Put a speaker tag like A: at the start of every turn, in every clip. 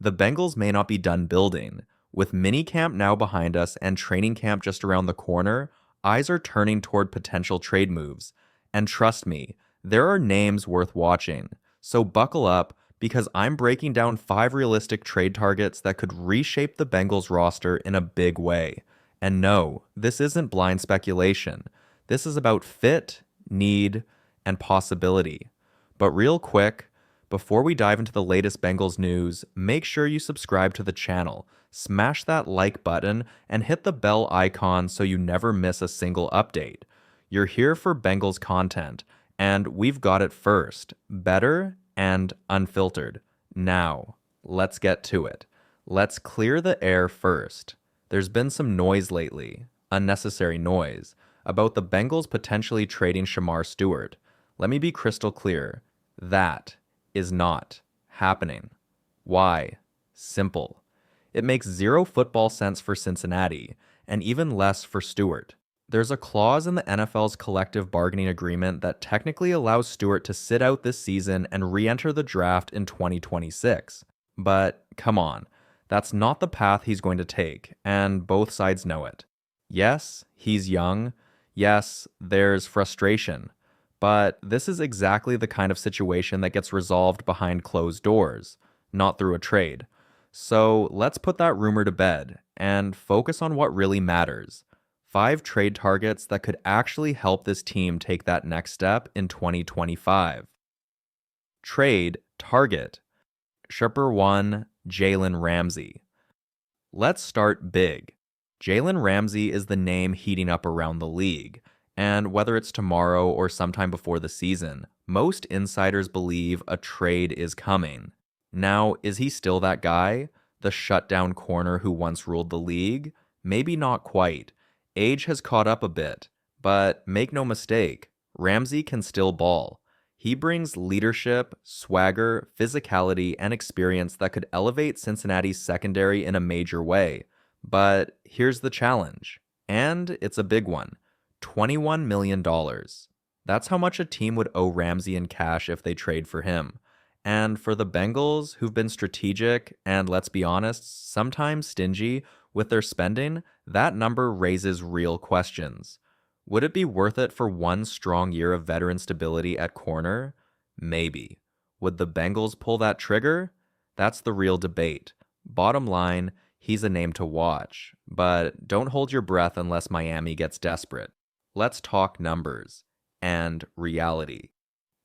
A: The Bengals may not be done building. With minicamp now behind us and training camp just around the corner, eyes are turning toward potential trade moves. And trust me, there are names worth watching. So buckle up, because I'm breaking down 5 realistic trade targets that could reshape the Bengals roster in a big way. And no, this isn't blind speculation. This is about fit, need, and possibility. But real quick, before we dive into the latest Bengals news, make sure you subscribe to the channel, smash that like button, and hit the bell icon so you never miss a single update. You're here for Bengals content, and we've got it first, better and unfiltered. Now, let's get to it. Let's clear the air first. There's been some noise lately, unnecessary noise, about the Bengals potentially trading Shamar Stewart. Let me be crystal clear. That is not happening. Why? Simple. It makes zero football sense for Cincinnati, and even less for Stewart. There's a clause in the NFL's collective bargaining agreement that technically allows Stewart to sit out this season and re-enter the draft in 2026. But come on, that's not the path he's going to take, and both sides know it. Yes, he's young. Yes, there's frustration. But this is exactly the kind of situation that gets resolved behind closed doors, not through a trade. So let's put that rumor to bed and focus on what really matters. 5 trade targets that could actually help this team take that next step in 2025. Trade target. Shipper 1, Jalen Ramsey. Let's start big. Jalen Ramsey is the name heating up around the league, and whether it's tomorrow or sometime before the season, most insiders believe a trade is coming. Now, is he still that guy? The shutdown corner who once ruled the league? Maybe not quite. Age has caught up a bit, but make no mistake, Ramsey can still ball. He brings leadership, swagger, physicality, and experience that could elevate Cincinnati's secondary in a major way. But here's the challenge, and it's a big one. $21 million. That's how much a team would owe Ramsey in cash if they trade for him. And for the Bengals, who've been strategic and, let's be honest, sometimes stingy with their spending, that number raises real questions. Would it be worth it for one strong year of veteran stability at corner? Maybe. Would the Bengals pull that trigger? That's the real debate. Bottom line, he's a name to watch, but don't hold your breath unless Miami gets desperate. Let's talk numbers and reality.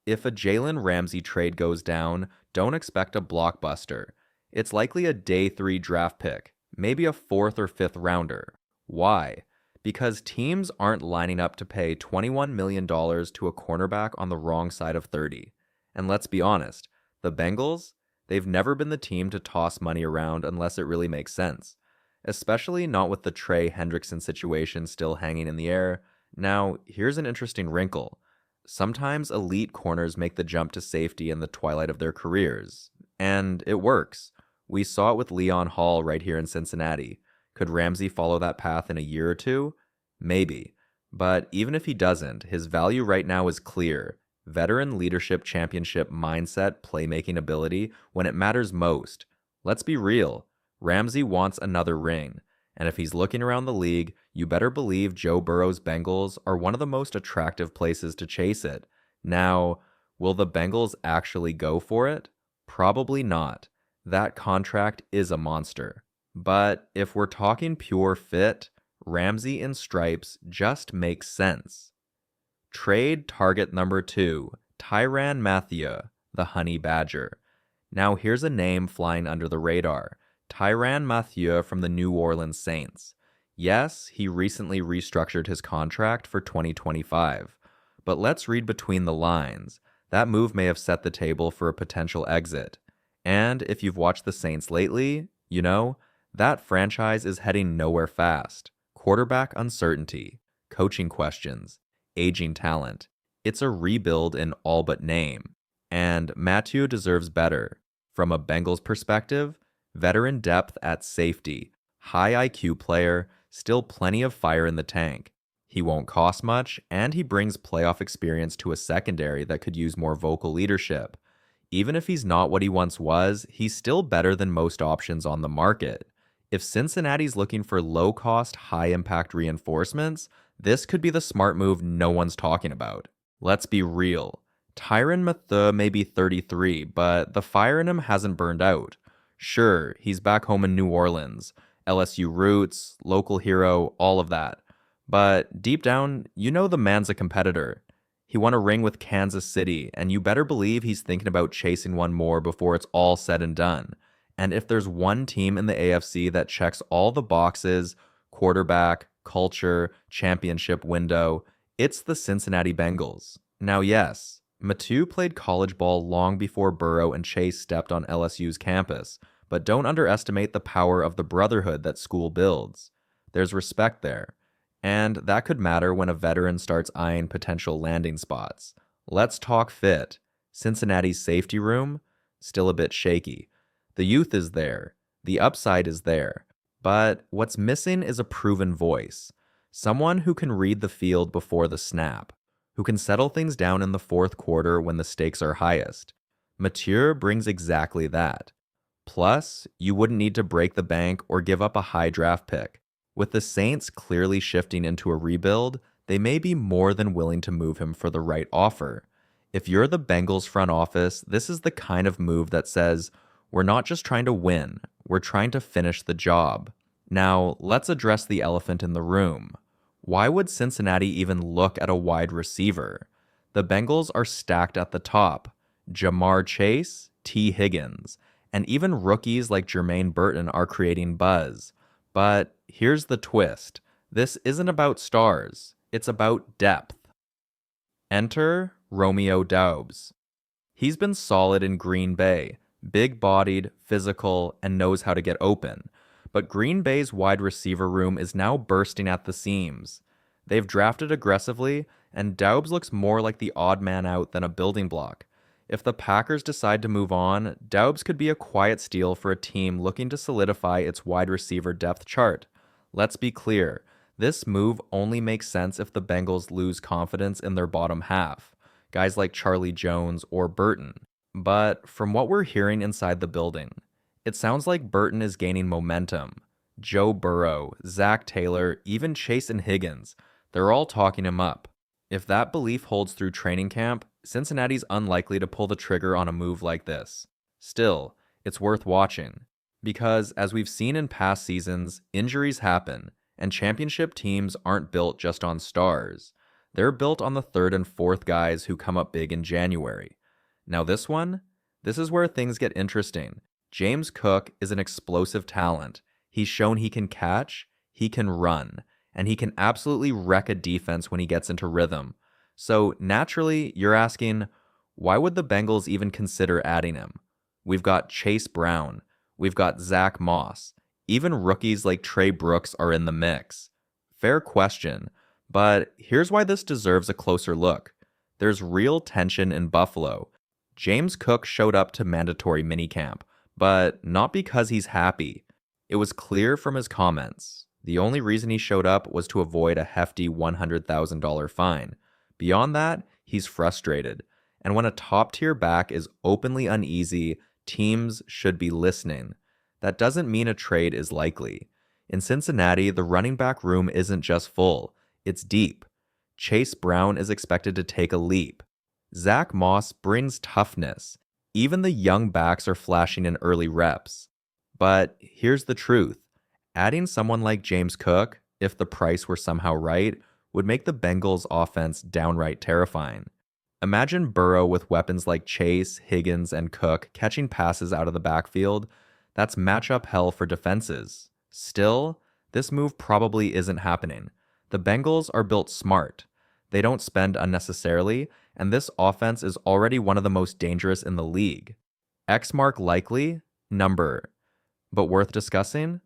A: If a Jalen Ramsey trade goes down, don't expect a blockbuster. It's likely a day 3 draft pick, maybe a 4th or 5th rounder. Why? Because teams aren't lining up to pay $21 million to a cornerback on the wrong side of 30. And let's be honest, the Bengals, they've never been the team to toss money around unless it really makes sense. Especially not with the Trey Hendrickson situation still hanging in the air. Now, here's an interesting wrinkle. Sometimes elite corners make the jump to safety in the twilight of their careers. And it works. We saw it with Leon Hall right here in Cincinnati. Could Ramsey follow that path in a year or two? Maybe. But even if he doesn't, his value right now is clear. Veteran leadership championship mindset, playmaking ability when it matters most. Let's be real. Ramsey wants another ring. And if he's looking around the league, you better believe Joe Burrow's Bengals are one of the most attractive places to chase it. Now, will the Bengals actually go for it? Probably not. That contract is a monster. But if we're talking pure fit, Ramsey in stripes just makes sense. Trade target number 2, Tyron Mathieu, the Honey Badger. Now here's a name flying under the radar. Tyron Mathieu from the New Orleans Saints. Yes, he recently restructured his contract for 2025. But let's read between the lines. That move may have set the table for a potential exit. And if you've watched the Saints lately, you know, that franchise is heading nowhere fast. Quarterback uncertainty, coaching questions, aging talent. It's a rebuild in all but name. And Mathieu deserves better. From a Bengals perspective, veteran depth at safety, high IQ player, still plenty of fire in the tank. He won't cost much, and he brings playoff experience to a secondary that could use more vocal leadership. Even if he's not what he once was, he's still better than most options on the market. If Cincinnati's looking for low-cost, high-impact reinforcements, this could be the smart move no one's talking about. Let's be real. Tyron Mathieu may be 33, but the fire in him hasn't burned out. Sure, he's back home in New Orleans, LSU roots, local hero, all of that. But deep down, you know the man's a competitor. He won a ring with Kansas City, and you better believe he's thinking about chasing one more before it's all said and done. And if there's one team in the AFC that checks all the boxes, quarterback, culture, championship window, it's the Cincinnati Bengals. Now, yes, Mathieu played college ball long before Burrow and Chase stepped on LSU's campus, but don't underestimate the power of the brotherhood that school builds. There's respect there. And that could matter when a veteran starts eyeing potential landing spots. Let's talk fit. Cincinnati's safety room? Still a bit shaky. The youth is there. The upside is there. But what's missing is a proven voice. Someone who can read the field before the snap. Who can settle things down in the fourth quarter when the stakes are highest. Mathieu brings exactly that. Plus, you wouldn't need to break the bank or give up a high draft pick. With the Saints clearly shifting into a rebuild, they may be more than willing to move him for the right offer. If you're the Bengals front office, this is the kind of move that says, we're not just trying to win, we're trying to finish the job. Now, let's address the elephant in the room. Why would Cincinnati even look at a wide receiver? The Bengals are stacked at the top. Jamar Chase, T. Higgins, and even rookies like Jermaine Burton are creating buzz. But here's the twist. This isn't about stars. It's about depth. Enter Romeo Doubs. He's been solid in Green Bay, big-bodied, physical, and knows how to get open. But Green Bay's wide receiver room is now bursting at the seams. They've drafted aggressively, and Doubs looks more like the odd man out than a building block. If the Packers decide to move on, Doubs could be a quiet steal for a team looking to solidify its wide receiver depth chart. Let's be clear, this move only makes sense if the Bengals lose confidence in their bottom half, guys like Charlie Jones or Burton. But from what we're hearing inside the building, it sounds like Burton is gaining momentum. Joe Burrow, Zac Taylor, even Chase and Higgins, they're all talking him up. If that belief holds through training camp, Cincinnati's unlikely to pull the trigger on a move like this. Still, it's worth watching. Because, as we've seen in past seasons, injuries happen, and championship teams aren't built just on stars. They're built on the third and fourth guys who come up big in January. Now this is where things get interesting. James Cook is an explosive talent. He's shown he can catch, he can run, and he can absolutely wreck a defense when he gets into rhythm. So naturally, you're asking, why would the Bengals even consider adding him? We've got Chase Brown. We've got Zach Moss. Even rookies like Trey Brooks are in the mix. Fair question, but here's why this deserves a closer look. There's real tension in Buffalo. James Cook showed up to mandatory minicamp, but not because he's happy. It was clear from his comments. The only reason he showed up was to avoid a hefty $100,000 fine. Beyond that, he's frustrated. And when a top-tier back is openly uneasy, teams should be listening. That doesn't mean a trade is likely. In Cincinnati, the running back room isn't just full, it's deep. Chase Brown is expected to take a leap. Zach Moss brings toughness. Even the young backs are flashing in early reps. But here's the truth. Adding someone like James Cook, if the price were somehow right, would make the Bengals' offense downright terrifying. Imagine Burrow with weapons like Chase, Higgins, and Cook catching passes out of the backfield. That's matchup hell for defenses. Still, this move probably isn't happening. The Bengals are built smart. They don't spend unnecessarily, and this offense is already one of the most dangerous in the league. X mark likely? Number. But worth discussing?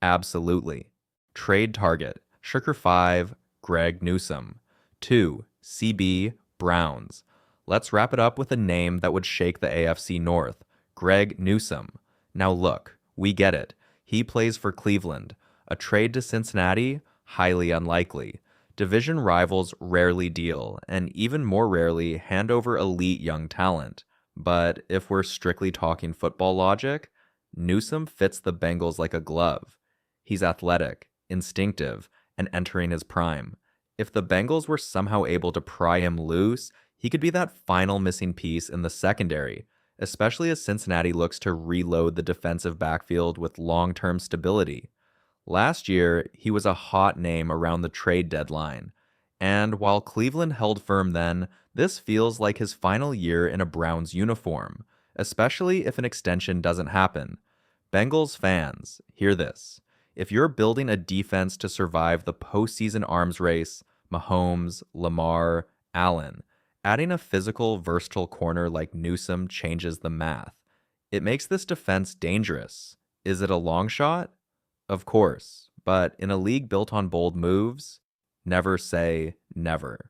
A: Absolutely. Trade target, Sugar 5, Greg Newsome. 2, CB, Browns. Let's wrap it up with a name that would shake the AFC North, Greg Newsome. Now look, we get it. He plays for Cleveland. A trade to Cincinnati? Highly unlikely. Division rivals rarely deal, and even more rarely hand over elite young talent. But if we're strictly talking football logic, Newsome fits the Bengals like a glove. He's athletic, instinctive, and entering his prime. If the Bengals were somehow able to pry him loose, he could be that final missing piece in the secondary, especially as Cincinnati looks to reload the defensive backfield with long-term stability. Last year, he was a hot name around the trade deadline. And while Cleveland held firm then, this feels like his final year in a Browns uniform, especially if an extension doesn't happen. Bengals fans, hear this. If you're building a defense to survive the postseason arms race, Mahomes, Lamar, Allen, adding a physical, versatile corner like Newsome changes the math. It makes this defense dangerous. Is it a long shot? Of course, but in a league built on bold moves, never say never.